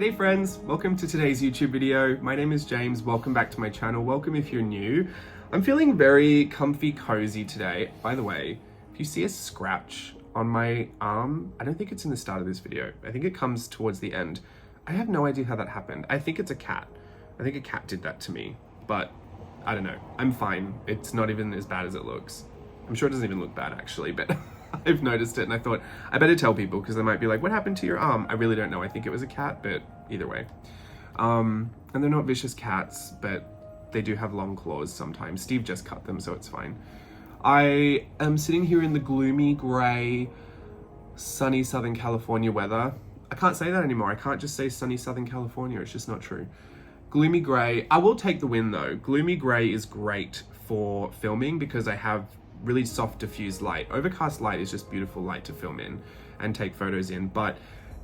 G'day friends, welcome to today's YouTube video. My name is James, welcome back to my channel, welcome if you're new. I'm feeling very comfy cozy today. By the way, if you see a scratch on my arm, I don't think it's in the start of this video. I think it comes towards the end. I have no idea how that happened. I think it's a cat. I think a cat did that to me, but I don't know. I'm fine. It's not even as bad as it looks. I'm sure it doesn't even look bad actually, but I've noticed it and I thought I better tell people because they might be like, what happened to your arm? I really don't know. I think it was a cat, but either way. And they're not vicious cats, but they do have long claws sometimes. Steve just cut them, so it's fine. I am sitting here in the gloomy, gray, sunny Southern California weather. I can't say that anymore. I can't just say sunny Southern California. It's just not true. Gloomy gray. I will take the win though. Gloomy gray is great for filming because I have really soft diffused light. Overcast light is just beautiful light to film in and take photos in, but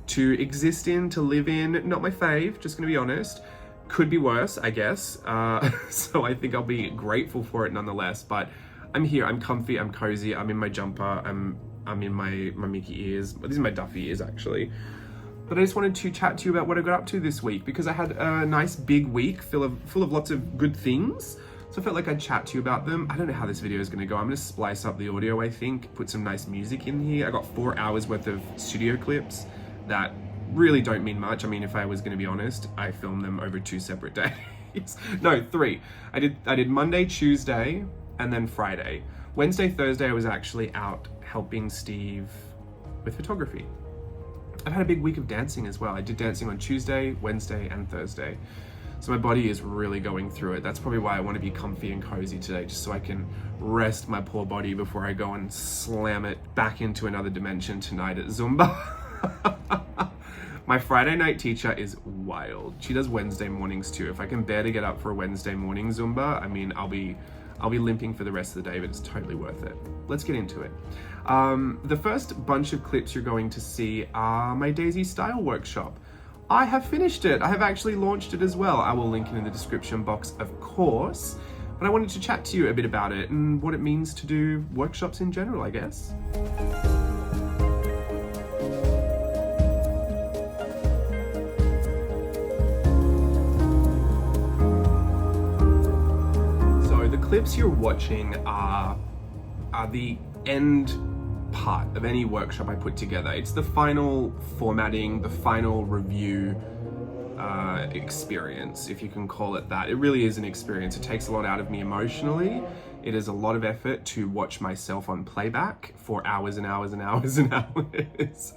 to exist in, to live in, not my fave, just gonna be honest. Could be worse, I guess. So I think I'll be grateful for it nonetheless, but I'm here, I'm comfy, I'm cozy, I'm in my jumper, I'm in my Mickey ears. These are my Duffy ears actually. But I just wanted to chat to you about what I got up to this week because I had a nice big week full of lots of good things. So I felt like I'd chat to you about them. I don't know how this video is going to go. I'm going to splice up the audio, I think, put some nice music in here. I got 4 hours worth of studio clips that really don't mean much. I mean, if I was going to be honest, I filmed them over 2 separate days. No, 3. I did Monday, Tuesday, and then Friday. Wednesday, Thursday, I was actually out helping Steve with photography. I've had a big week of dancing as well. I did dancing on Tuesday, Wednesday, and Thursday. So my body is really going through it. That's probably why I want to be comfy and cozy today, just so I can rest my poor body before I go and slam it back into another dimension tonight at Zumba. My Friday night teacher is wild. She does Wednesday mornings too. If I can bear to get up for a Wednesday morning Zumba, I mean, I'll be limping for the rest of the day, but it's totally worth it. Let's get into it. The first bunch of clips you're going to see are my Daisy Style workshop. I have finished it. I have actually launched it as well. I will link it in the description box, of course. But I wanted to chat to you a bit about it and what it means to do workshops in general, I guess. So the clips you're watching are the end part of any workshop I put together. It's the final formatting, the final review experience, if you can call it that. It really is an experience. It takes a lot out of me emotionally. It is a lot of effort to watch myself on playback for hours and hours and hours and hours.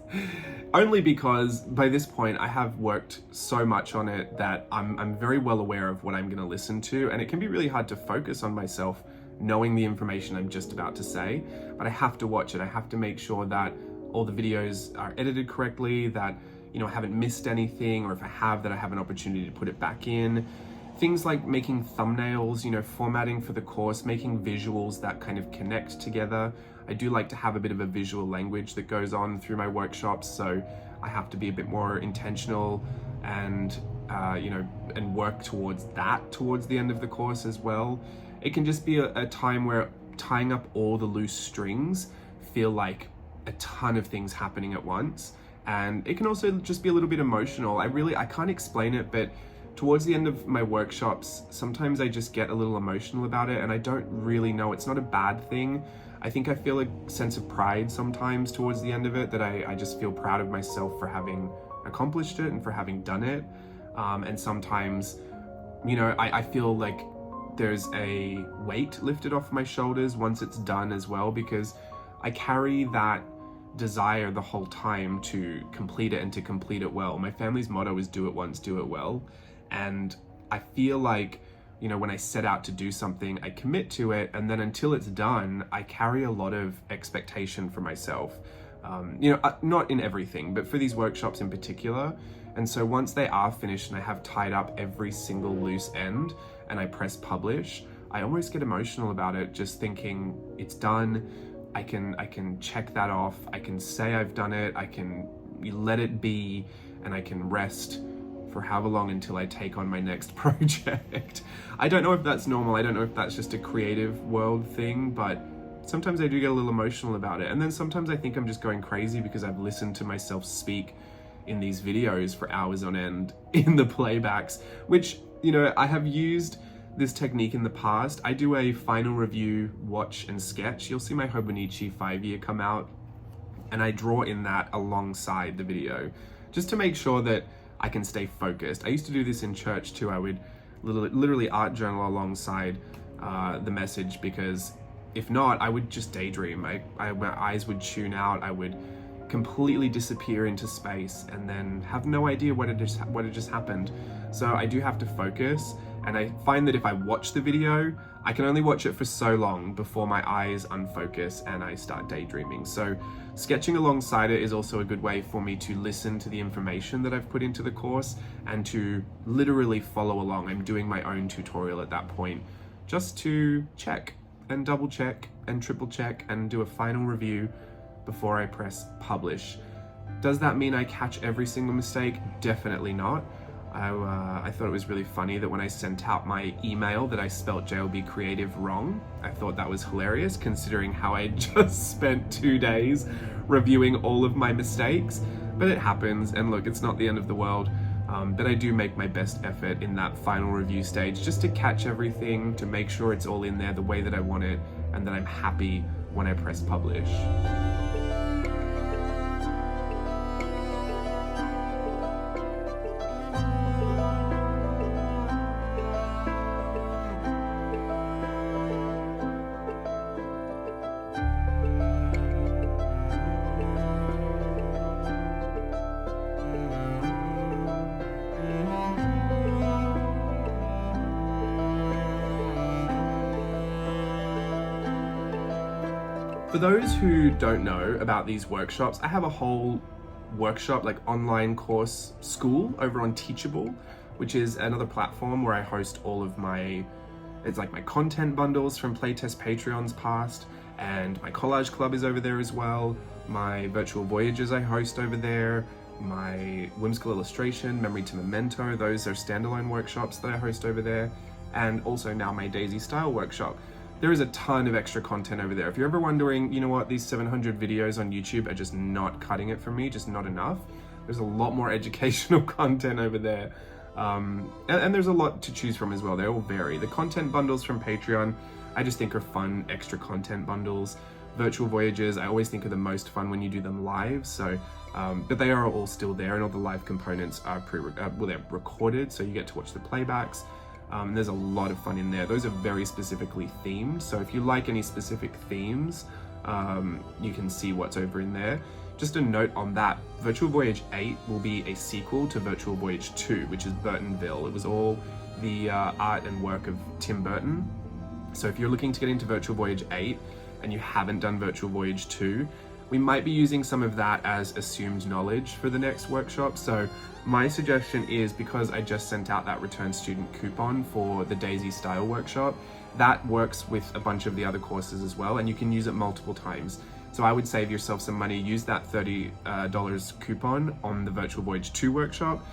Only because by this point I have worked so much on it that I'm very well aware of what I'm going to listen to, and it can be really hard to focus on myself knowing the information I'm just about to say, but I have to watch it. I have to make sure that all the videos are edited correctly, that I haven't missed anything, or if I have, that I have an opportunity to put it back in. Things like making thumbnails, formatting for the course, making visuals that kind of connect together. I do like to have a bit of a visual language that goes on through my workshops, so I have to be a bit more intentional and and work towards that towards the end of the course as well. It can just be a time where tying up all the loose strings feel like a ton of things happening at once. And it can also just be a little bit emotional. I can't explain it, but towards the end of my workshops, sometimes I just get a little emotional about it and I don't really know. It's not a bad thing. I think I feel a sense of pride sometimes towards the end of it, that I just feel proud of myself for having accomplished it and for having done it. And sometimes, I feel like there's a weight lifted off my shoulders once it's done as well, because I carry that desire the whole time to complete it and to complete it well. My family's motto is do it once, do it well. And I feel like, when I set out to do something, I commit to it, and then until it's done, I carry a lot of expectation for myself. Not in everything, but for these workshops in particular. And so once they are finished and I have tied up every single loose end and I press publish, I almost get emotional about it, just thinking it's done. I can check that off. I can say I've done it. I can let it be, and I can rest for however long until I take on my next project. I don't know if that's normal. I don't know if that's just a creative world thing, but sometimes I do get a little emotional about it. And then sometimes I think I'm just going crazy because I've listened to myself speak in these videos for hours on end in the playbacks, which, you know, I have used this technique in the past. I do a final review, watch and sketch. You'll see my Hobonichi 5-year come out, and I draw in that alongside the video, just to make sure that I can stay focused. I used to do this in church too. I would literally art journal alongside the message, because if not, I would just daydream. My eyes would tune out. I would completely disappear into space and then have no idea what had just happened. So I do have to focus, and I find that if I watch the video, I can only watch it for so long before my eyes unfocus and I start daydreaming. So sketching alongside it is also a good way for me to listen to the information that I've put into the course and to literally follow along. I'm doing my own tutorial at that point, just to check and double check and triple check and do a final review before I press publish. Does that mean I catch every single mistake? Definitely not. I thought it was really funny that when I sent out my email that I spelt JLB Creative wrong. I thought that was hilarious, considering how I just spent 2 days reviewing all of my mistakes. But it happens, and look, it's not the end of the world. But I do make my best effort in that final review stage, just to catch everything, to make sure it's all in there the way that I want it, and that I'm happy when I press publish. For those who don't know about these workshops, I have a whole workshop, like online course school over on Teachable, which is another platform where I host all of my, it's like my content bundles from playtest Patreons past, and my collage club is over there as well. My virtual voyages I host over there. My whimsical illustration, memory to memento, those are standalone workshops that I host over there. And also now my Daisy style workshop. There is a ton of extra content over there. If you're ever wondering, you know what, these 700 videos on YouTube are just not cutting it for me, just not enough, there's a lot more educational content over there. And there's a lot to choose from as well. They all vary. The content bundles from Patreon, I just think are fun, extra content bundles. Virtual voyages, I always think are the most fun when you do them live. So, but they are all still there, and all the live components are they're recorded, so you get to watch the playbacks. There's a lot of fun in there. Those are very specifically themed, so if you like any specific themes, you can see what's over in there. Just a note on that, Virtual Voyage 8 will be a sequel to Virtual Voyage 2, which is Burtonville. It was all the art and work of Tim Burton. So if you're looking to get into Virtual Voyage 8 and you haven't done Virtual Voyage 2, we might be using some of that as assumed knowledge for the next workshop. So my suggestion is, because I just sent out that return student coupon for the Daisy style workshop, that works with a bunch of the other courses as well, and you can use it multiple times. So I would save yourself some money, use that $30 coupon on the Virtual Voyage 2 workshop,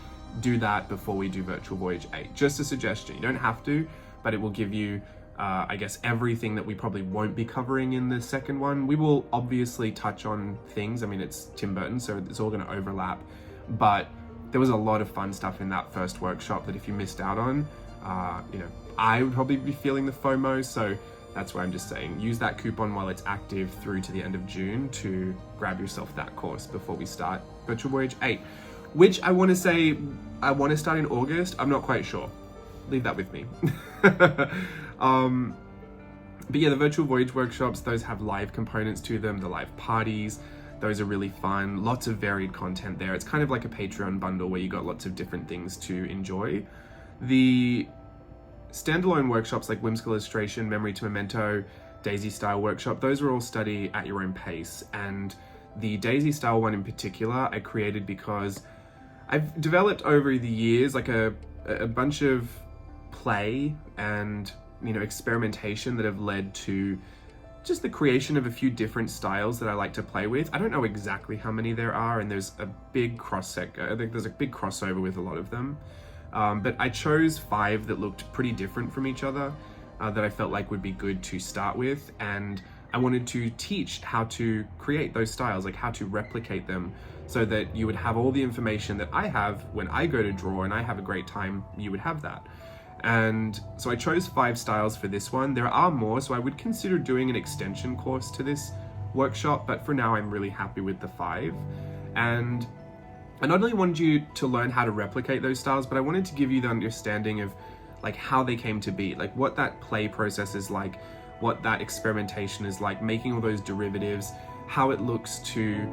do that before we do Virtual Voyage 8. Just a suggestion, you don't have to, but it will give you I guess everything that we probably won't be covering in the second one. We will obviously touch on things, I mean it's Tim Burton, so it's all going to overlap, but there was a lot of fun stuff in that first workshop that if you missed out on, you know, I would probably be feeling the FOMO, so that's why I'm just saying use that coupon while it's active through to the end of June to grab yourself that course before we start Virtual Voyage 8, which I want to say I want to start in August. I'm not quite sure. Leave that with me. But yeah, the Virtual Voyage workshops, those have live components to them, the live parties. Those are really fun, lots of varied content there. It's kind of like a Patreon bundle where you got lots of different things to enjoy. The standalone workshops like Whimsical Illustration, Memory to Memento, Daisy Style Workshop, those are all study at your own pace. And the Daisy Style one in particular, I created because I've developed over the years like a bunch of play and, you know, experimentation that have led to just the creation of a few different styles that I like to play with. I don't know exactly how many there are, and there's a big there's a big crossover with a lot of them. But I chose 5 that looked pretty different from each other, that I felt like would be good to start with, and I wanted to teach how to create those styles, like how to replicate them so that you would have all the information that I have when I go to draw and I have a great time, you would have that. And so I chose 5 styles for this one. There are more, so I would consider doing an extension course to this workshop, but for now I'm really happy with the 5. And I not only wanted you to learn how to replicate those styles, but I wanted to give you the understanding of like how they came to be, like what that play process is like, what that experimentation is like, making all those derivatives, how it looks to,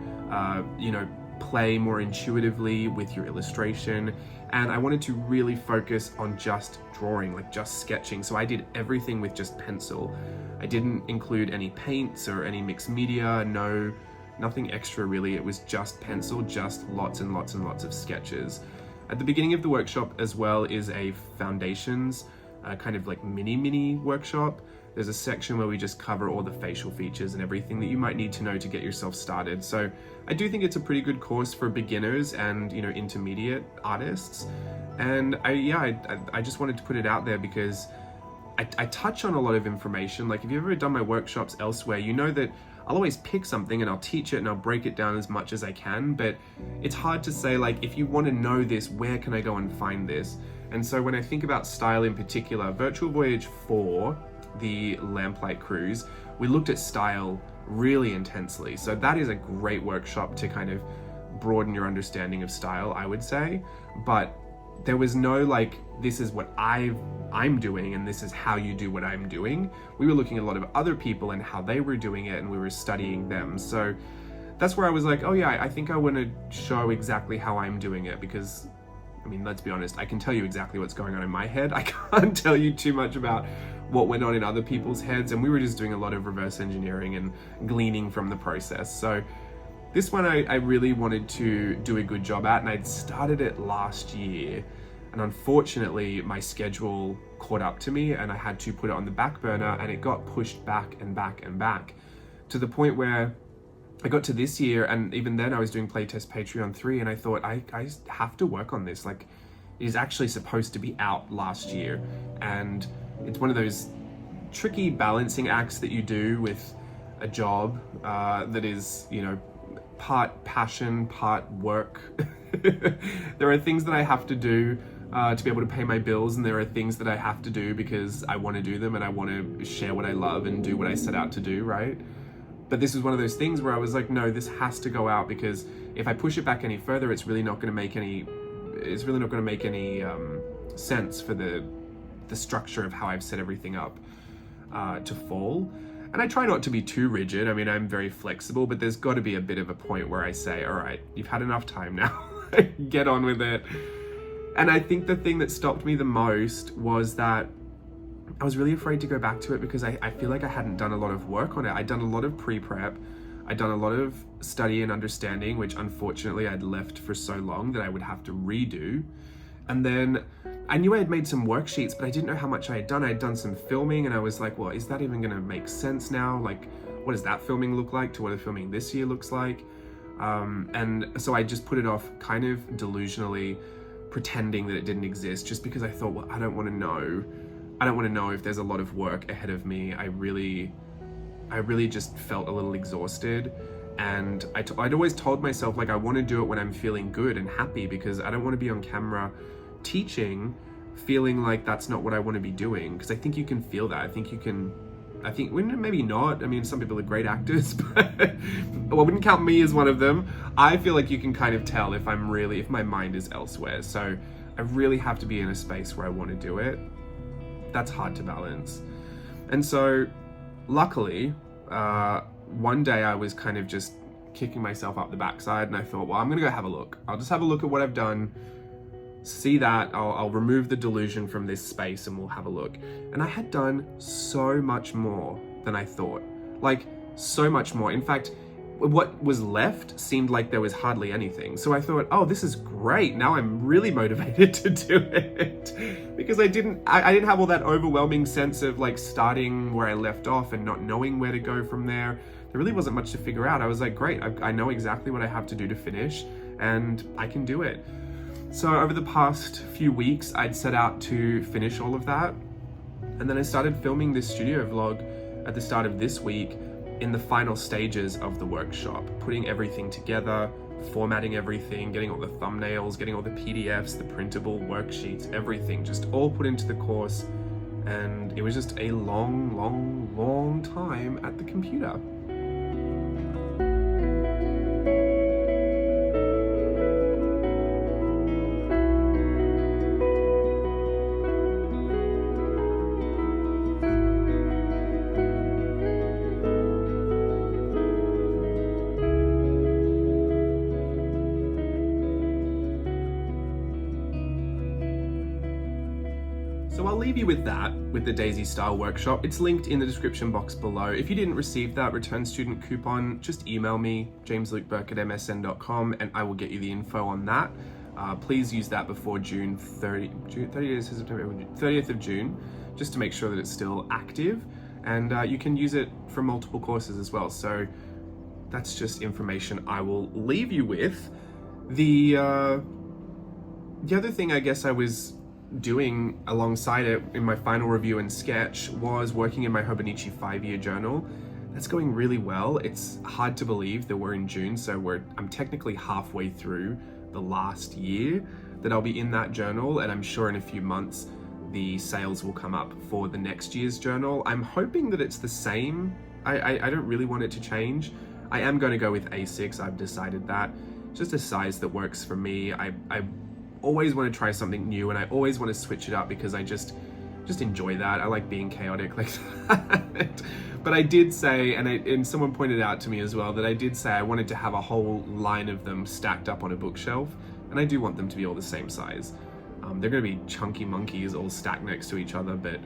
play more intuitively with your illustration. And I wanted to really focus on just drawing, like just sketching. So I did everything with just pencil. I didn't include any paints or any mixed media, nothing extra really. It was just pencil, just lots and lots and lots of sketches. At the beginning of the workshop as well is a foundations, kind of like mini workshop. There's a section where we just cover all the facial features and everything that you might need to know to get yourself started. So I do think it's a pretty good course for beginners and, intermediate artists. And I just wanted to put it out there because I touch on a lot of information. Like if you've ever done my workshops elsewhere, you know that I'll always pick something and I'll teach it and I'll break it down as much as I can, but it's hard to say, like, if you want to know this, where can I go and find this? And so when I think about style in particular, Virtual Voyage 4, the Lamplight Cruise, we looked at style really intensely. So that is a great workshop to kind of broaden your understanding of style, I would say. But there was no like, this is what I'm doing and this is how you do what I'm doing. We were looking at a lot of other people and how they were doing it, and we were studying them. So that's where I was like, oh yeah, I think I want to show exactly how I'm doing it, because I mean, let's be honest, I can tell you exactly what's going on in my head. I can't tell you too much about what went on in other people's heads, and we were just doing a lot of reverse engineering and gleaning from the process. So this one I really wanted to do a good job at, and I'd started it last year, and unfortunately my schedule caught up to me and I had to put it on the back burner, and it got pushed back and back and back to the point where I got to this year, and even then I was doing Playtest Patreon 3, and I thought I have to work on this. Like, it is actually supposed to be out last year, and it's one of those tricky balancing acts that you do with a job that is, part passion, part work. There are things that I have to do to be able to pay my bills, and there are things that I have to do because I want to do them and I want to share what I love and do what I set out to do, right? But this is one of those things where I was like, no, this has to go out, because if I push it back any further, it's really not going to make any sense for the structure of how I've set everything up to fall. And I try not to be too rigid. I mean, I'm very flexible, but there's got to be a bit of a point where I say, all right, you've had enough time now, get on with it. And I think the thing that stopped me the most was that I was really afraid to go back to it, because I feel like I hadn't done a lot of work on it. I'd done a lot of pre-prep. I'd done a lot of study and understanding, which unfortunately I'd left for so long that I would have to redo. And then I knew I had made some worksheets, but I didn't know how much I had done. I had done some filming, and I was like, well, is that even going to make sense now? Like, what does that filming look like to what the filming this year looks like? And so I just put it off, kind of delusionally, pretending that it didn't exist, just because I thought, well, I don't want to know if there's a lot of work ahead of me. I really just felt a little exhausted, and I'd always told myself, like, I want to do it when I'm feeling good and happy, because I don't want to be on camera teaching feeling like that's not what I want to be doing, because I think you can feel that. I think maybe not. I mean, some people are great actors, but I wouldn't count me as one of them. I feel like you can kind of tell if my mind is elsewhere. So I really have to be in a space where I want to do it. That's hard to balance. And so luckily, one day I was kind of just kicking myself up the backside, and I thought, well, I'm gonna go have a look. I'll just have a look at what I've done, see that, I'll remove the delusion from this space, and we'll have a look. And I had done so much more than I thought. Like, so much more. In fact, what was left seemed like there was hardly anything. So I thought, oh, this is great. Now I'm really motivated to do it, because I didn't have all that overwhelming sense of like starting where I left off and not knowing where to go from there. There really wasn't much to figure out. I was like, great, I know exactly what I have to do to finish, and I can do it. So over the past few weeks, I'd set out to finish all of that. And then I started filming this studio vlog at the start of this week, in the final stages of the workshop, putting everything together, formatting everything, getting all the thumbnails, getting all the PDFs, the printable worksheets, everything just all put into the course. And it was just a long time at the computer. So I'll leave you with that, with the Daisy Style Workshop. It's linked in the description box below. If you didn't receive that return student coupon, just email me, jameslukeburke@msn.com, and I will get you the info on that. Please use that before June 30th of June, just to make sure that it's still active. And you can use it for multiple courses as well. So that's just information I will leave you with. The other thing I guess I was doing alongside it in my final review and sketch was working in my Hobonichi 5-year journal. That's going really well. It's hard to believe that we're in June, so I'm technically halfway through the last year that I'll be in that journal, and I'm sure in a few months the sales will come up for the next year's journal. I'm hoping that it's the same. I don't really want it to change. I am going to go with A6, I've decided that. Just a size that works for me. I always want to try something new, and I always want to switch it up because I just enjoy that. I like being chaotic like that. But I did say, and someone pointed out to me as well, that I did say I wanted to have a whole line of them stacked up on a bookshelf, and I do want them to be all the same size. They're going to be chunky monkeys all stacked next to each other, but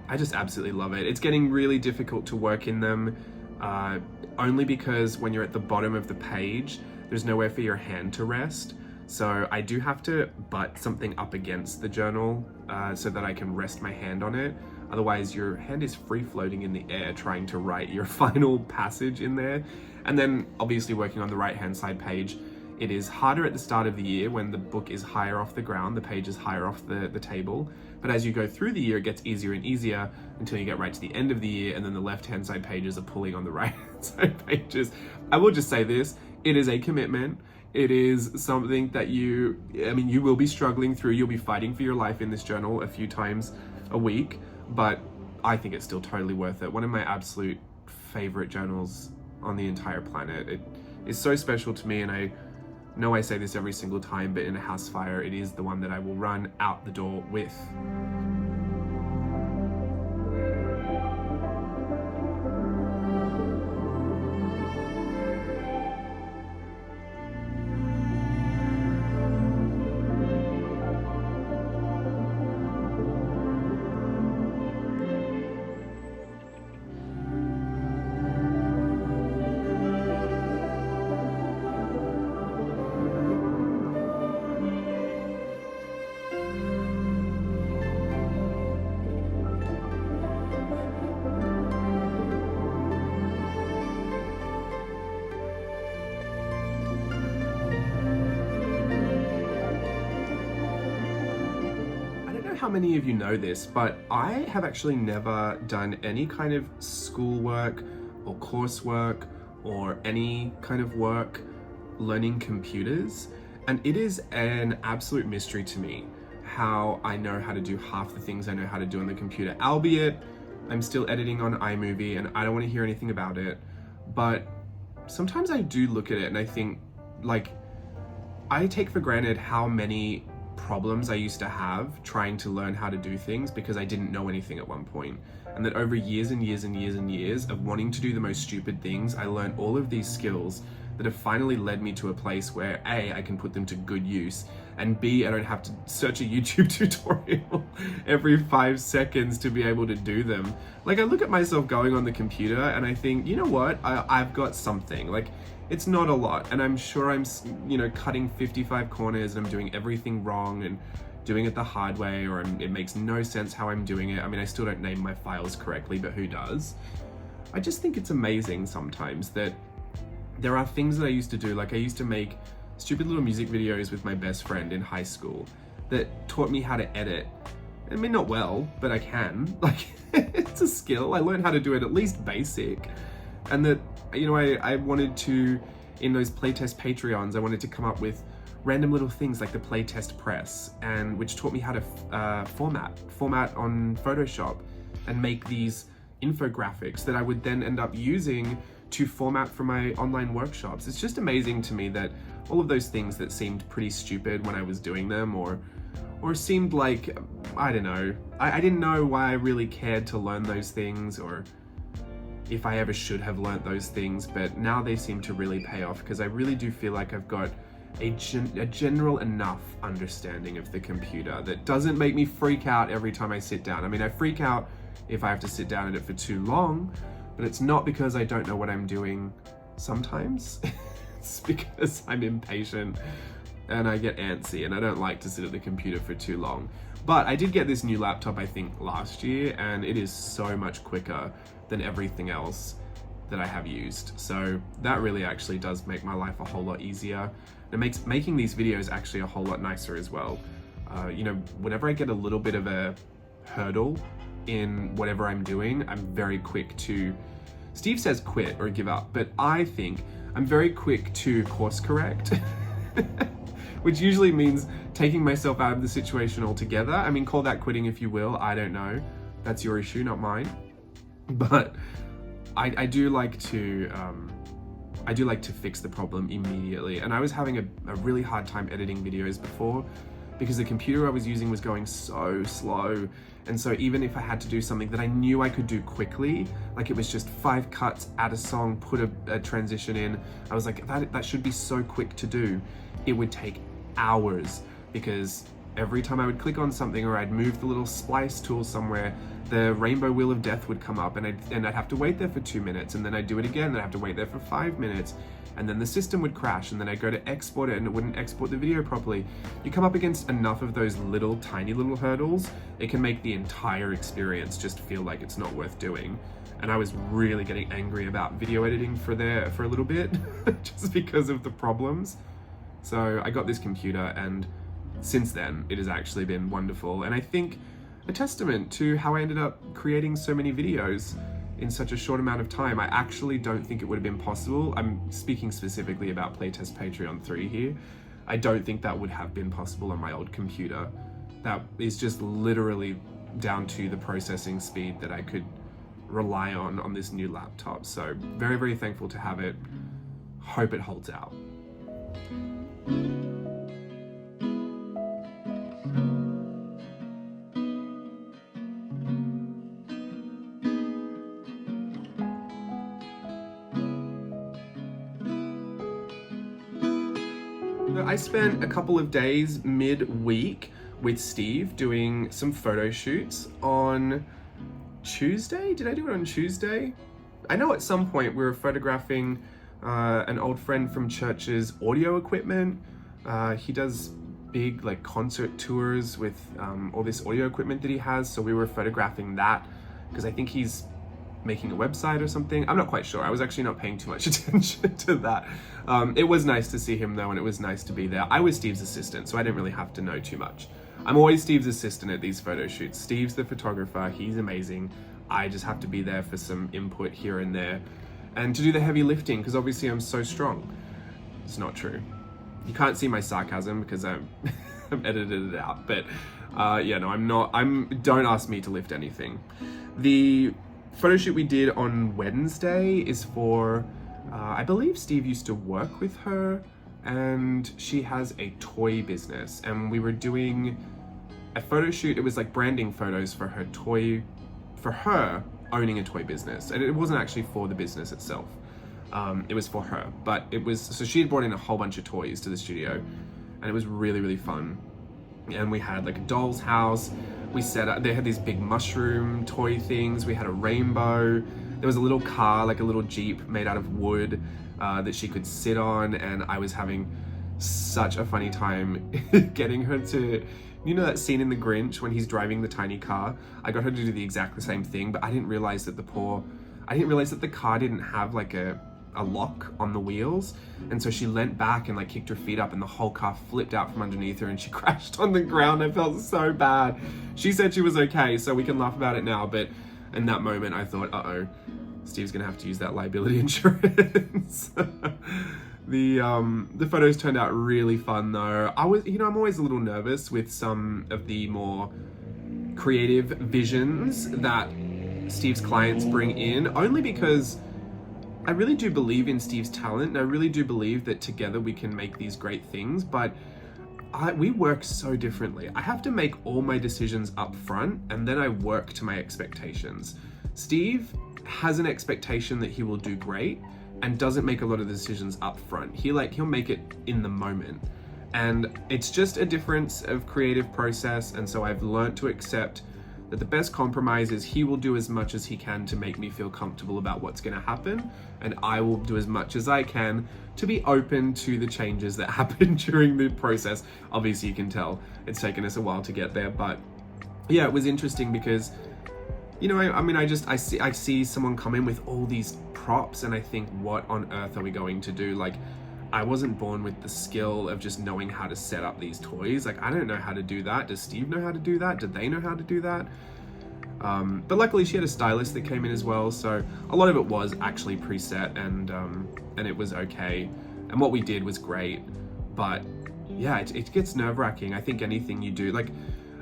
I just absolutely love it. It's getting really difficult to work in them, only because when you're at the bottom of the page, there's nowhere for your hand to rest. So I do have to butt something up against the journal so that I can rest my hand on it. Otherwise, your hand is free floating in the air trying to write your final passage in there. And then obviously working on the right-hand side page, it is harder at the start of the year when the book is higher off the ground, the page is higher off the table. But as you go through the year, it gets easier and easier until you get right to the end of the year, and then the left-hand side pages are pulling on the right-hand side pages. I will just say this, it is a commitment. It is something that you will be struggling through. You'll be fighting for your life in this journal a few times a week, but I think it's still totally worth it. One of my absolute favorite journals on the entire planet. It is so special to me, and I know I say this every single time, but in a house fire, it is the one that I will run out the door with. How many of you know this, but I have actually never done any kind of schoolwork or coursework or any kind of work learning computers, and it is an absolute mystery to me how I know how to do half the things I know how to do on the computer, albeit I'm still editing on iMovie and I don't want to hear anything about it. But sometimes I do look at it and I think, like, I take for granted how many problems I used to have trying to learn how to do things because I didn't know anything at one point. And that over years and years and years and years of wanting to do the most stupid things, I learned all of these skills that have finally led me to a place where A, I can put them to good use, and B, I don't have to search a YouTube tutorial every 5 seconds to be able to do them. Like, I look at myself going on the computer and I think, you know what, I've got something. Like, it's not a lot, and I'm sure I'm, cutting 55 corners and I'm doing everything wrong and doing it the hard way, or it makes no sense how I'm doing it. I mean, I still don't name my files correctly, but who does? I just think it's amazing sometimes that there are things that I used to do, like I used to make stupid little music videos with my best friend in high school that taught me how to edit. I mean, not well, but I can. Like, it's a skill. I learned how to do it at least basic. And that, I wanted to in those playtest Patreons, I wanted to come up with random little things like the playtest press, and which taught me how to format on Photoshop and make these infographics that I would then end up using to format for my online workshops. It's just amazing to me that all of those things that seemed pretty stupid when I was doing them, or seemed like, I don't know, I didn't know why I really cared to learn those things, or if I ever should have learnt those things, but now they seem to really pay off, because I really do feel like I've got a general enough understanding of the computer that doesn't make me freak out every time I sit down. I mean, I freak out if I have to sit down at it for too long, but it's not because I don't know what I'm doing sometimes. It's because I'm impatient and I get antsy and I don't like to sit at the computer for too long. But I did get this new laptop, I think, last year, and it is so much quicker than everything else that I have used. So that really actually does make my life a whole lot easier. It makes making these videos actually a whole lot nicer as well. You know, whenever I get a little bit of a hurdle in whatever I'm doing, I'm very quick to, Steve says quit or give up, but I think I'm very quick to course correct, which usually means taking myself out of the situation altogether. I mean, call that quitting if you will, I don't know. That's your issue, not mine. But I do like to fix the problem immediately. And I was having a really hard time editing videos before because the computer I was using was going so slow. And so even if I had to do something that I knew I could do quickly, like it was just 5 cuts, add a song, put a transition in, I was like, that should be so quick to do. It would take hours, because every time I would click on something or I'd move the little splice tool somewhere, the rainbow wheel of death would come up, and I'd have to wait there for 2 minutes, and then I'd do it again, then I'd have to wait there for 5 minutes, and then the system would crash, and then I'd go to export it and it wouldn't export the video properly. You come up against enough of those little, tiny little hurdles, it can make the entire experience just feel like it's not worth doing. And I was really getting angry about video editing for a little bit, just because of the problems. So I got this computer, and since then, it has actually been wonderful. And I think a testament to how I ended up creating so many videos in such a short amount of time. I actually don't think it would have been possible. I'm speaking specifically about Playtest Patreon 3 here. I don't think that would have been possible on my old computer. That is just literally down to the processing speed that I could rely on this new laptop. So very, very thankful to have it. Hope it holds out. I spent a couple of days mid-week with Steve doing some photo shoots on Tuesday. Did I do it on Tuesday? I know at some point we were photographing an old friend from church's audio equipment. He does big like concert tours with all this audio equipment that he has, so we were photographing that because I think he's making a website or something. I'm not quite sure. I was actually not paying too much attention to that. It was nice to see him though, and it was nice to be there. I was Steve's assistant, so I didn't really have to know too much. I'm always Steve's assistant at these photo shoots. Steve's the photographer, he's amazing. I just have to be there for some input here and there, and to do the heavy lifting, because obviously I'm so strong. It's not true. You can't see my sarcasm because I've edited it out, but yeah, no, I'm not. Don't ask me to lift anything. The photo shoot we did on Wednesday is for, I believe Steve used to work with her, and she has a toy business, and we were doing a photo shoot. It was like branding photos for her owning a toy business, and it wasn't actually for the business itself. It was for her, but it was, so she had brought in a whole bunch of toys to the studio, and it was really, really fun. And we had like a doll's house. We set up, they had these big mushroom toy things. We had a rainbow. There was a little car, like a little Jeep made out of wood that she could sit on. And I was having such a funny time getting her to, you know that scene in The Grinch when he's driving the tiny car? I got her to do the exact same thing, but I didn't realize that the car didn't have like a lock on the wheels, and so she leant back and like kicked her feet up, and the whole car flipped out from underneath her and she crashed on the ground. I felt so bad. She said she was okay, so we can laugh about it now, but in that moment I thought, uh-oh, Steve's gonna have to use that liability insurance. The photos turned out really fun though. I'm always a little nervous with some of the more creative visions that Steve's clients bring in, only because I really do believe in Steve's talent, and I really do believe that together we can make these great things, but we work so differently. I have to make all my decisions up front, and then I work to my expectations. Steve has an expectation that he will do great and doesn't make a lot of decisions up front. He'll make it in the moment. And it's just a difference of creative process, and so I've learned to accept that the best compromise is he will do as much as he can to make me feel comfortable about what's going to happen, and I will do as much as I can to be open to the changes that happen during the process. Obviously, you can tell it's taken us a while to get there, but yeah, it was interesting because, I see someone come in with all these props, and I think, what on earth are we going to do? Like, I wasn't born with the skill of just knowing how to set up these toys. Like, I don't know how to do that. Does Steve know how to do that? Do they know how to do that? But luckily she had a stylist that came in as well, so a lot of it was actually preset, and it was okay. And what we did was great, but yeah, it gets nerve-wracking. I think anything you do,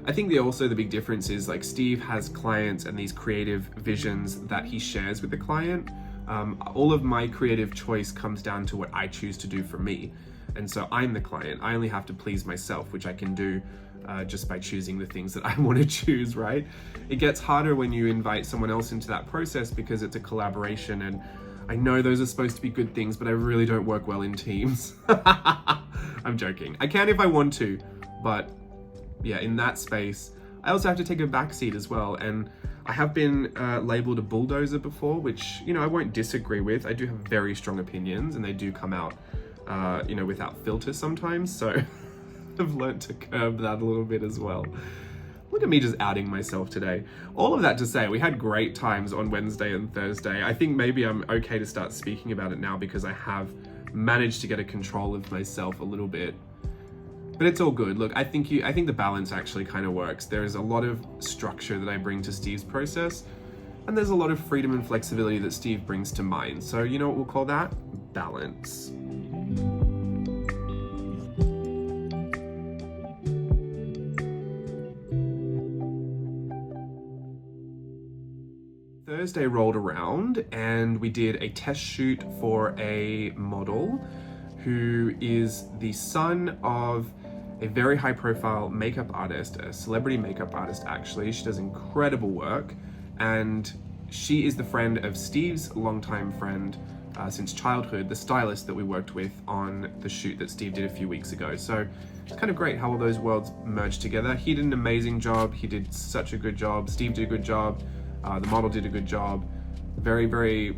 I think the big difference is, Steve has clients and these creative visions that he shares with the client. All of my creative choice comes down to what I choose to do for me. And so I'm the client. I only have to please myself, which I can do just by choosing the things that I want to choose, right? It gets harder when you invite someone else into that process because it's a collaboration, and I know those are supposed to be good things, but I really don't work well in teams. I'm joking. I can if I want to, but yeah, in that space, I also have to take a back seat as well. And I have been labeled a bulldozer before, which, I won't disagree with. I do have very strong opinions, and they do come out, without filter sometimes. So I've learned to curb that a little bit as well. Look at me just outing myself today. All of that to say, we had great times on Wednesday and Thursday. I think maybe I'm okay to start speaking about it now because I have managed to get a control of myself a little bit. But it's all good. Look, I think the balance actually kind of works. There is a lot of structure that I bring to Steve's process, and there's a lot of freedom and flexibility that Steve brings to mine. So you know what we'll call that? Balance. Thursday rolled around and we did a test shoot for a model who is the son of a very high profile makeup artist, a celebrity makeup artist actually. She does incredible work, and she is the friend of Steve's longtime friend since childhood, the stylist that we worked with on the shoot that Steve did a few weeks ago. So it's kind of great how all those worlds merged together. He did an amazing job. He did such a good job. Steve did a good job. The model did a good job. Very, very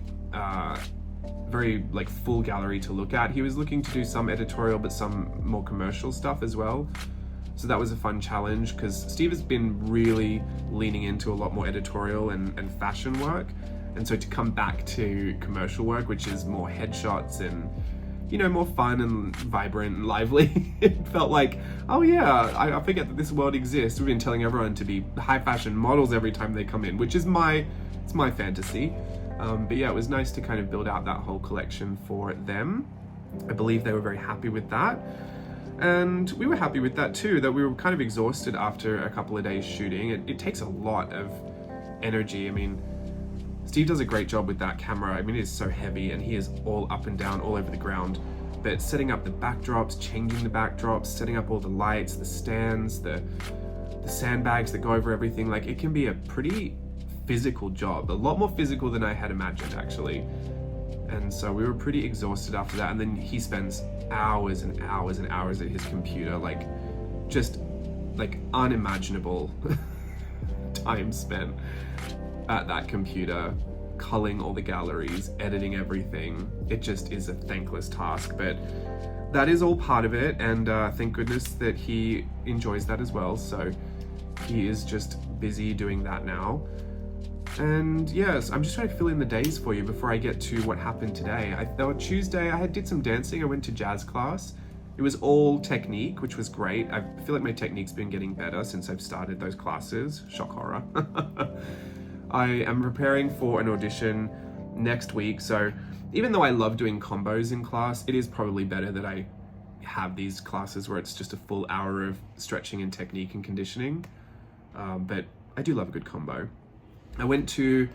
full gallery to look at. He was looking to do some editorial, but some more commercial stuff as well. So that was a fun challenge because Steve has been really leaning into a lot more editorial and fashion work. And so to come back to commercial work, which is more headshots and, more fun and vibrant and lively, it felt like, oh yeah, I forget that this world exists. We've been telling everyone to be high fashion models every time they come in, which is it's my fantasy. But yeah, it was nice to kind of build out that whole collection for them. I believe they were very happy with that. And we were happy with that too, that we were kind of exhausted after a couple of days shooting. It takes a lot of energy. I mean, Steve does a great job with that camera. I mean, it is so heavy and he is all up and down, all over the ground. But setting up the backdrops, changing the backdrops, setting up all the lights, the stands, the sandbags that go over everything, it can be a pretty physical job, a lot more physical than I had imagined actually. And so we were pretty exhausted after that, and then he spends hours and hours and hours at his computer, just unimaginable time spent at that computer, culling all the galleries, editing everything. It just is a thankless task, but that is all part of it, and thank goodness that he enjoys that as well. So he is just busy doing that now. And yes, I'm just trying to fill in the days for you before I get to what happened today. On Tuesday, I did some dancing. I went to jazz class. It was all technique, which was great. I feel like my technique's been getting better since I've started those classes. Shock horror. I am preparing for an audition next week. So even though I love doing combos in class, it is probably better that I have these classes where it's just a full hour of stretching and technique and conditioning. But I do love a good combo. I went to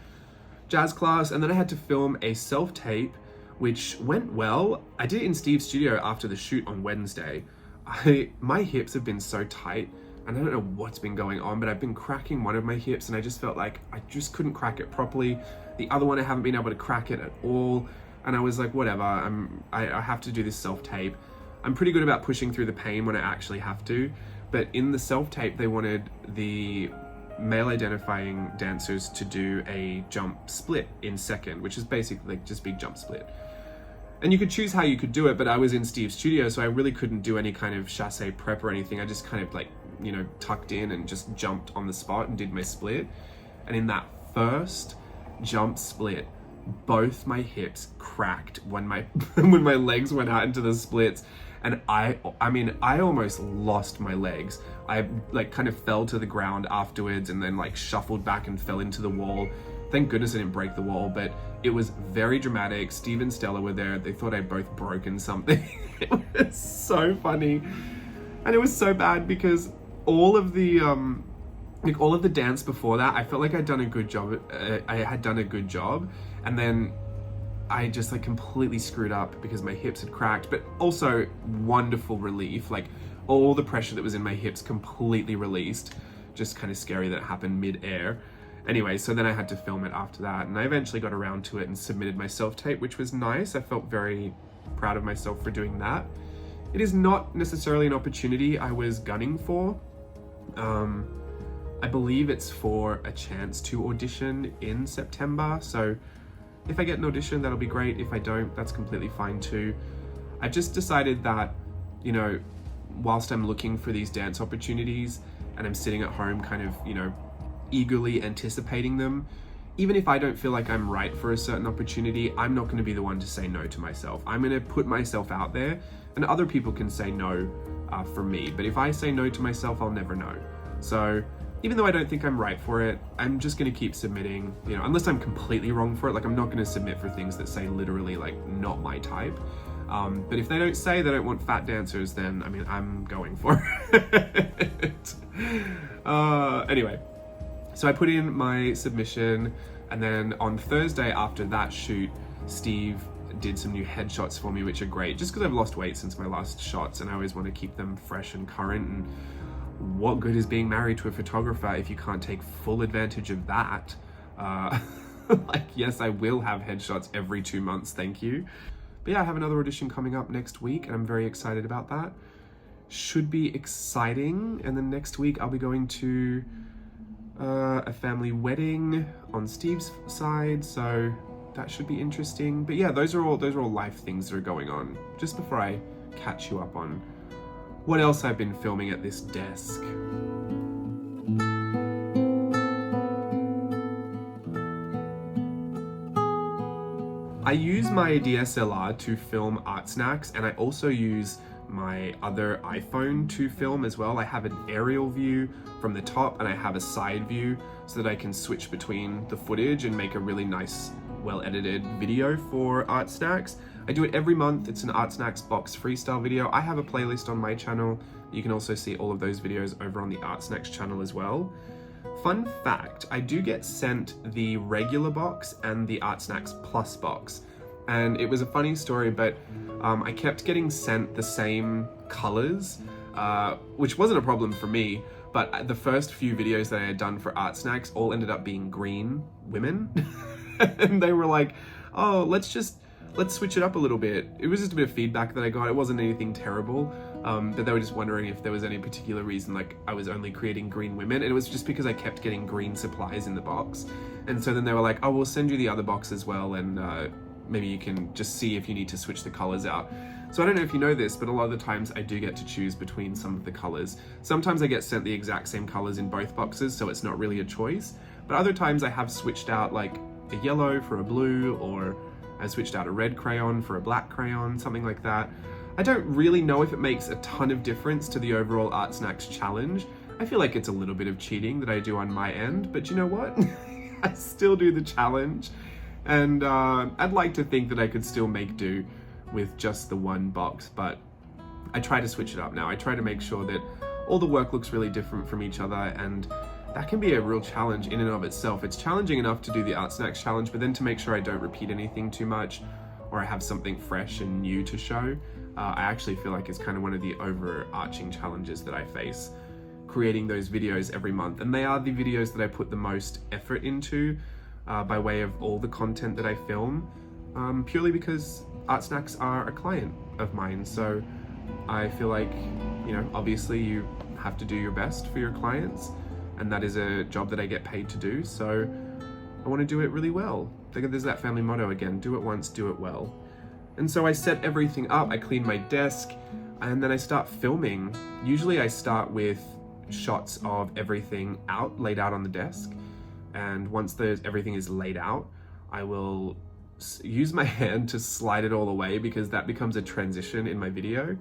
jazz class and then I had to film a self-tape, which went well. I did it in Steve's studio after the shoot on Wednesday. My hips have been so tight and I don't know what's been going on, but I've been cracking one of my hips and I just felt like I just couldn't crack it properly. The other one, I haven't been able to crack it at all. And I was like, whatever, I have to do this self-tape. I'm pretty good about pushing through the pain when I actually have to, but in the self-tape, they wanted the male identifying dancers to do a jump split in second, which is basically like just big jump split. And you could choose how you could do it, but I was in Steve's studio, so I really couldn't do any kind of chassé prep or anything. I just kind of like, you know, tucked in and just jumped on the spot and did my split. And in that first jump split, both my hips cracked when my when my legs went out into the splits. And I mean, I almost lost my legs. I like kind of fell to the ground afterwards and then like shuffled back and fell into the wall. Thank goodness I didn't break the wall, but it was very dramatic. Steve and Stella were there. They thought I'd both broken something. It was so funny. And it was so bad because all of the dance before that, I felt like I'd done a good job. I had done a good job. And then I just like completely screwed up because my hips had cracked, but also wonderful relief. Like all the pressure that was in my hips completely released. Just kind of scary that it happened mid-air. Anyway, so then I had to film it after that, and I eventually got around to it and submitted my self-tape, which was nice. I felt very proud of myself for doing that. It is not necessarily an opportunity I was gunning for. I believe it's for a chance to audition in September, so if I get an audition, that'll be great. If I don't, that's completely fine too. I just decided that, you know, whilst I'm looking for these dance opportunities and I'm sitting at home kind of, you know, eagerly anticipating them, even if I don't feel like I'm right for a certain opportunity, I'm not going to be the one to say no to myself. I'm going to put myself out there, and other people can say no for me. But if I say no to myself, I'll never know. So even though I don't think I'm right for it, I'm just going to keep submitting, you know, unless I'm completely wrong for it. Like I'm not going to submit for things that say literally like not my type. But if they don't say they don't want fat dancers, then I mean, I'm going for it. Anyway, so I put in my submission, and then on Thursday after that shoot, Steve did some new headshots for me, which are great, just because I've lost weight since my last shots and I always want to keep them fresh and current. And what good is being married to a photographer if you can't take full advantage of that? Like, yes, I will have headshots every 2 months, thank you. But yeah, I have another audition coming up next week and I'm very excited about that. Should be exciting. And then next week I'll be going to a family wedding on Steve's side, so that should be interesting. But yeah, those are all life things that are going on. Just before I catch you up on what else I've been filming at this desk. I use my DSLR to film Artsnacks, and I also use my other iPhone to film as well. I have an aerial view from the top and I have a side view so that I can switch between the footage and make a really nice, well-edited video for Artsnacks. I do it every month. It's an Artsnacks box freestyle video. I have a playlist on my channel. You can also see all of those videos over on the Artsnacks channel as well. Fun fact, I do get sent the regular box and the Artsnacks Plus box. And it was a funny story, but I kept getting sent the same colors, which wasn't a problem for me, but the first few videos that I had done for Artsnacks all ended up being green women. And they were like, oh, let's switch it up a little bit. It was just a bit of feedback that I got. It wasn't anything terrible, but they were just wondering if there was any particular reason like I was only creating green women, and it was just because I kept getting green supplies in the box. And so then they were like, oh, we'll send you the other box as well, and maybe you can just see if you need to switch the colors out. So I don't know if you know this, but a lot of the times I do get to choose between some of the colors. Sometimes I get sent the exact same colors in both boxes, so it's not really a choice. But other times I have switched out like a yellow for a blue, or I switched out a red crayon for a black crayon, something like that. I don't really know if it makes a ton of difference to the overall Artsnacks challenge. I feel like it's a little bit of cheating that I do on my end, but you know what? I still do the challenge. And I'd like to think that I could still make do with just the one box, but I try to switch it up now. I try to make sure that all the work looks really different from each other, and that can be a real challenge in and of itself. It's challenging enough to do the Artsnacks challenge, but then to make sure I don't repeat anything too much, or I have something fresh and new to show, I actually feel like it's kind of one of the overarching challenges that I face, creating those videos every month. And they are the videos that I put the most effort into by way of all the content that I film, purely because Artsnacks are a client of mine. So I feel like, you know, obviously you have to do your best for your clients, and that is a job that I get paid to do. So I want to do it really well. There's that family motto again, do it once, do it well. And so I set everything up, I clean my desk, and then I start filming. Usually I start with shots of everything laid out on the desk. And once everything is laid out, I will use my hand to slide it all away, because that becomes a transition in my video.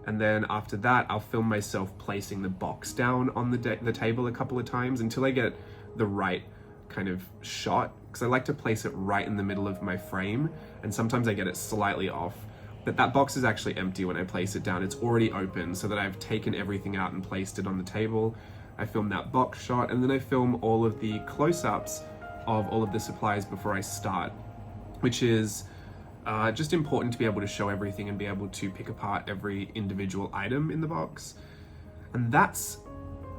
And then after that, I'll film myself placing the box down on the table a couple of times until I get the right kind of shot, because I like to place it right in the middle of my frame, and sometimes I get it slightly off. But that box is actually empty when I place it down. It's already open, so that I've taken everything out and placed it on the table. I film that box shot, and then I film all of the close-ups of all of the supplies before I start, which is just important to be able to show everything and be able to pick apart every individual item in the box. And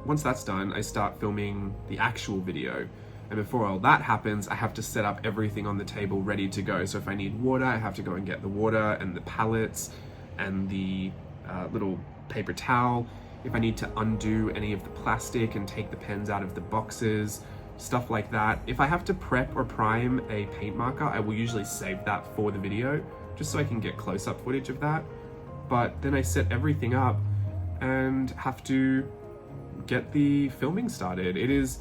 once that's done, I start filming the actual video. And before all that happens, I have to set up everything on the table ready to go. So if I need water, I have to go and get the water and the palettes and the little paper towel. If I need to undo any of the plastic and take the pens out of the boxes, stuff like that. If I have to prep or prime a paint marker, I will usually save that for the video, just so I can get close-up footage of that. But then I set everything up and have to get the filming started. It is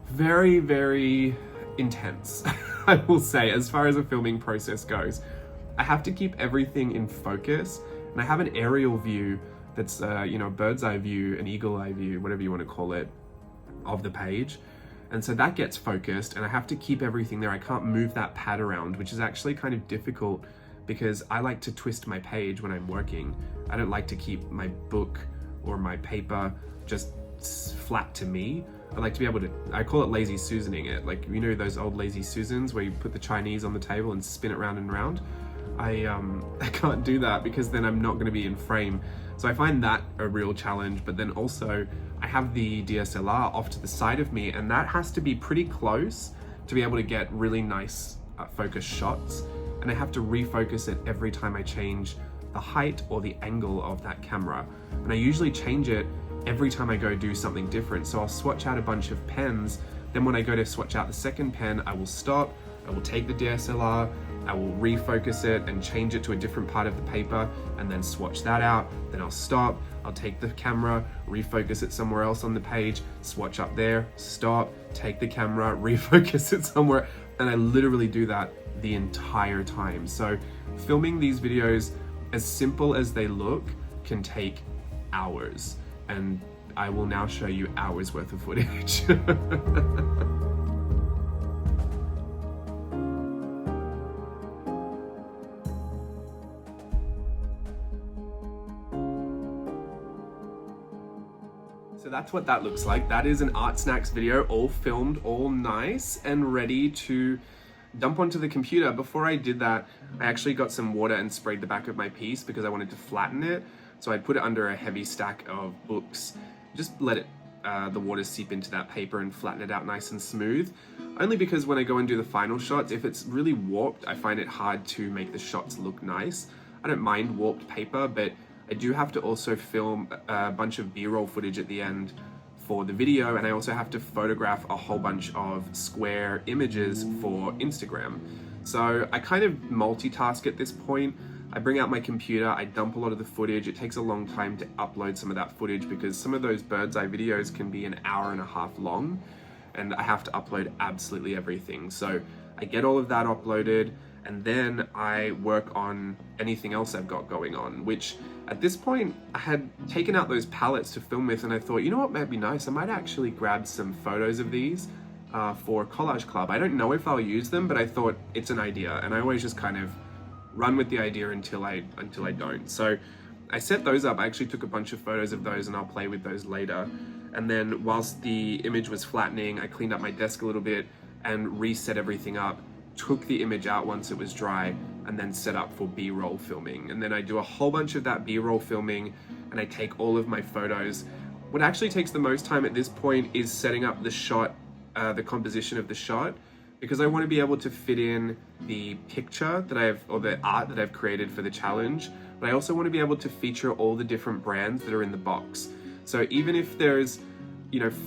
very, very intense, I will say, as far as a filming process goes. I have to keep everything in focus, and I have an aerial view that's, bird's eye view, an eagle eye view, whatever you want to call it, of the page. And so that gets focused, and I have to keep everything there. I can't move that pad around, which is actually kind of difficult because I like to twist my page when I'm working. I don't like to keep my book or my paper just flat to me. I like to be able to, I call it lazy Susaning it. Like, you know those old lazy Susans where you put the Chinese on the table and spin it round and round? I can't do that, because then I'm not gonna be in frame. So I find that a real challenge, but then also I have the DSLR off to the side of me, and that has to be pretty close to be able to get really nice focus shots. And I have to refocus it every time I change the height or the angle of that camera. And I usually change it every time I go do something different. So I'll swatch out a bunch of pens, then when I go to swatch out the second pen, I will stop, I will take the DSLR, I will refocus it and change it to a different part of the paper, and then swatch that out. Then I'll stop, I'll take the camera, refocus it somewhere else on the page, swatch up there, stop, take the camera, refocus it somewhere, and I literally do that the entire time. So filming these videos, as simple as they look, can take hours, and I will now show you hours worth of footage. So that's what that looks like. That is an Artsnacks video, all filmed, all nice and ready to dump onto the computer. Before I did that, I actually got some water and sprayed the back of my piece because I wanted to flatten it. So I put it under a heavy stack of books, just let it, the water seep into that paper and flatten it out nice and smooth. Only because when I go and do the final shots, if it's really warped, I find it hard to make the shots look nice. I don't mind warped paper, but I do have to also film a bunch of B-roll footage at the end for the video, and I also have to photograph a whole bunch of square images for Instagram. So I kind of multitask at this point. I bring out my computer, I dump a lot of the footage. It takes a long time to upload some of that footage because some of those bird's eye videos can be an hour and a half long, and I have to upload absolutely everything. So I get all of that uploaded, and then I work on anything else I've got going on, which at this point I had taken out those palettes to film with, and I thought, you know what might be nice? I might actually grab some photos of these for Collage Club. I don't know if I'll use them, but I thought it's an idea, and I always just kind of run with the idea until I don't. So I set those up. I actually took a bunch of photos of those, and I'll play with those later. And then whilst the image was flattening, I cleaned up my desk a little bit and reset everything up, took the image out once it was dry, and then set up for B-roll filming. And then I do a whole bunch of that B-roll filming, and I take all of my photos. What actually takes the most time at this point is setting up the shot, the composition of the shot, because I want to be able to fit in the picture that or the art that I've created for the challenge, but I also want to be able to feature all the different brands that are in the box. So even if there's,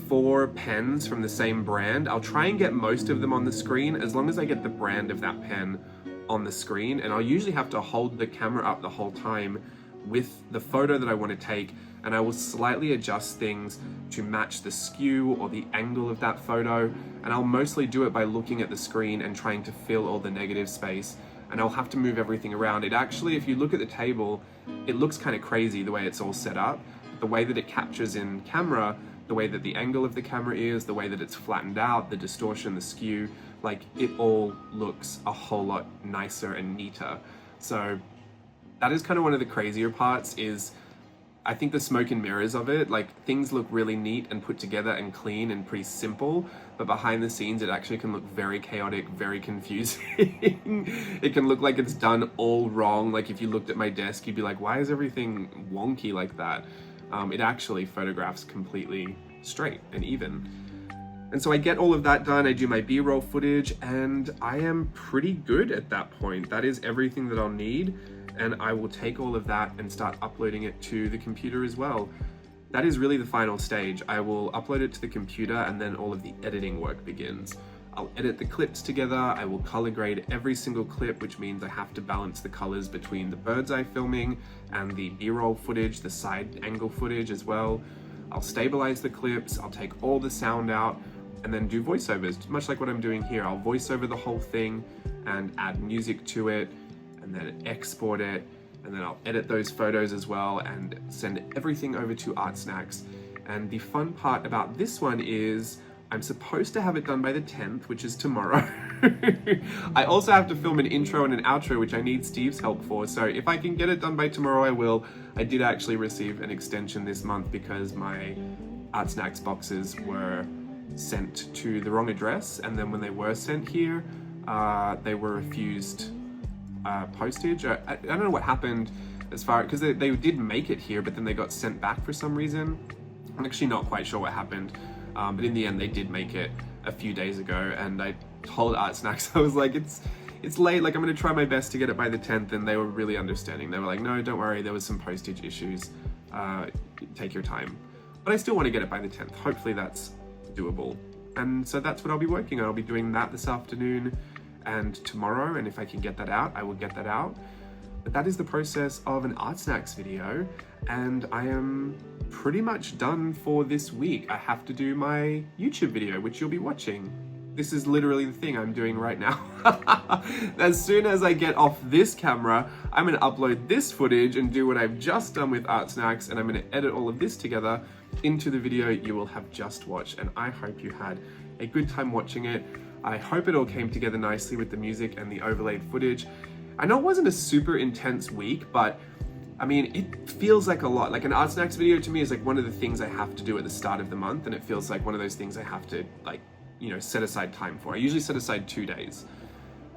4 pens from the same brand, I'll try and get most of them on the screen as long as I get the brand of that pen on the screen. And I'll usually have to hold the camera up the whole time with the photo that I want to take, and I will slightly adjust things to match the skew or the angle of that photo. And I'll mostly do it by looking at the screen and trying to fill all the negative space. And I'll have to move everything around. It actually, if you look at the table, it looks kind of crazy the way it's all set up. The way that it captures in camera, the way that the angle of the camera is, the way that it's flattened out, the distortion, the skew, like it all looks a whole lot nicer and neater. So that is kind of one of the crazier parts, is I think the smoke and mirrors of it, like things look really neat and put together and clean and pretty simple, but behind the scenes it actually can look very chaotic, very confusing. It can look like it's done all wrong. Like if you looked at my desk, you'd be like, why is everything wonky like that? It actually photographs completely straight and even. And so I get all of that done, I do my B-roll footage, and I am pretty good at that point. That is everything that I'll need, and I will take all of that and start uploading it to the computer as well. That is really the final stage. I will upload it to the computer, and then all of the editing work begins. I'll edit the clips together, I will color grade every single clip, which means I have to balance the colors between the bird's eye filming and the B-roll footage, the side angle footage as well. I'll stabilize the clips, I'll take all the sound out, and then do voiceovers, much like what I'm doing here. I'll voice over the whole thing and add music to it, and then export it, and then I'll edit those photos as well and send everything over to Artsnacks. And the fun part about this one is I'm supposed to have it done by the 10th, which is tomorrow. I also have to film an intro and an outro, which I need Steve's help for. So if I can get it done by tomorrow, I will. I did actually receive an extension this month because my Artsnacks boxes were sent to the wrong address. And then when they were sent here, they were refused postage. I don't know what happened as far, because they did make it here, but then they got sent back for some reason. I'm actually not quite sure what happened. But in the end, they did make it a few days ago, and I told Artsnacks, I was like, it's late, like I'm gonna try my best to get it by the 10th, and they were really understanding. They were like, no, don't worry, there was some postage issues, take your time. But I still want to get it by the 10th. Hopefully that's doable. And so that's what I'll be working on. I'll be doing that this afternoon and tomorrow, and if I can get that out, I will get that out. But that is the process of an Artsnacks video, and I am pretty much done for this week. I have to do my YouTube video, which you'll be watching. This is literally the thing I'm doing right now. As soon as I get off this camera, I'm gonna upload this footage and do what I've just done with Artsnacks, and I'm gonna edit all of this together into the video you will have just watched. And I hope you had a good time watching it. I hope it all came together nicely with the music and the overlaid footage. I know it wasn't a super intense week, but I mean, it feels like a lot. Like an Artsnacks video to me is like one of the things I have to do at the start of the month, and it feels like one of those things I have to set aside time for. I usually set aside 2 days.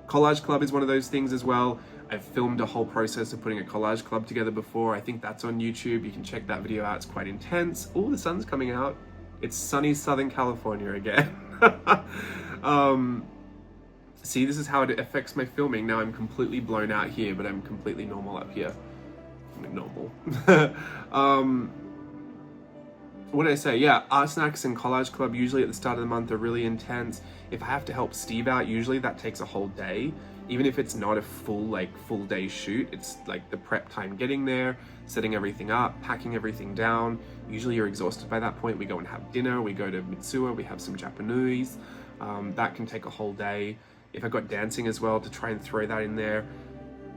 Collage Club is one of those things as well. I've filmed a whole process of putting a collage club together before. I think that's on YouTube. You can check that video out. It's quite intense. Oh, the sun's coming out. It's sunny Southern California again. See, this is how it affects my filming. Now I'm completely blown out here, but I'm completely normal up here. Normal. What did I say? Yeah, Artsnacks and Collage Club usually at the start of the month are really intense. If I have to help Steve out, usually that takes a whole day. Even if it's not a full day shoot, it's like the prep time getting there, setting everything up, packing everything down. Usually you're exhausted by that point. We go and have dinner, we go to Mitsuya, we have some Japanese. That can take a whole day. If I got dancing as well, to try and throw that in there.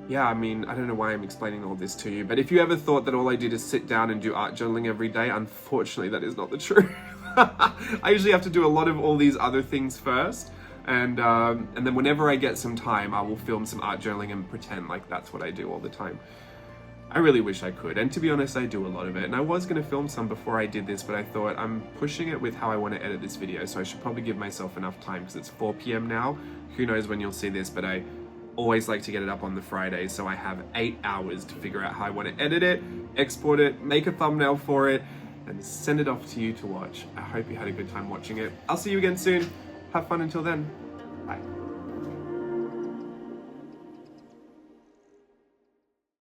Yeah, I mean, I don't know why I'm explaining all this to you, but if you ever thought that all I did is sit down and do art journaling every day, unfortunately that is not the truth. I usually have to do a lot of all these other things first. And then whenever I get some time, I will film some art journaling and pretend like that's what I do all the time. I really wish I could, and to be honest, I do a lot of it. And I was going to film some before I did this, but I thought I'm pushing it with how I want to edit this video, so I should probably give myself enough time because it's 4 p.m. now. Who knows when you'll see this, but I always like to get it up on the Friday, so I have 8 hours to figure out how I want to edit it, export it, make a thumbnail for it, and send it off to you to watch. I hope you had a good time watching it. I'll see you again soon. Have fun until then. Bye.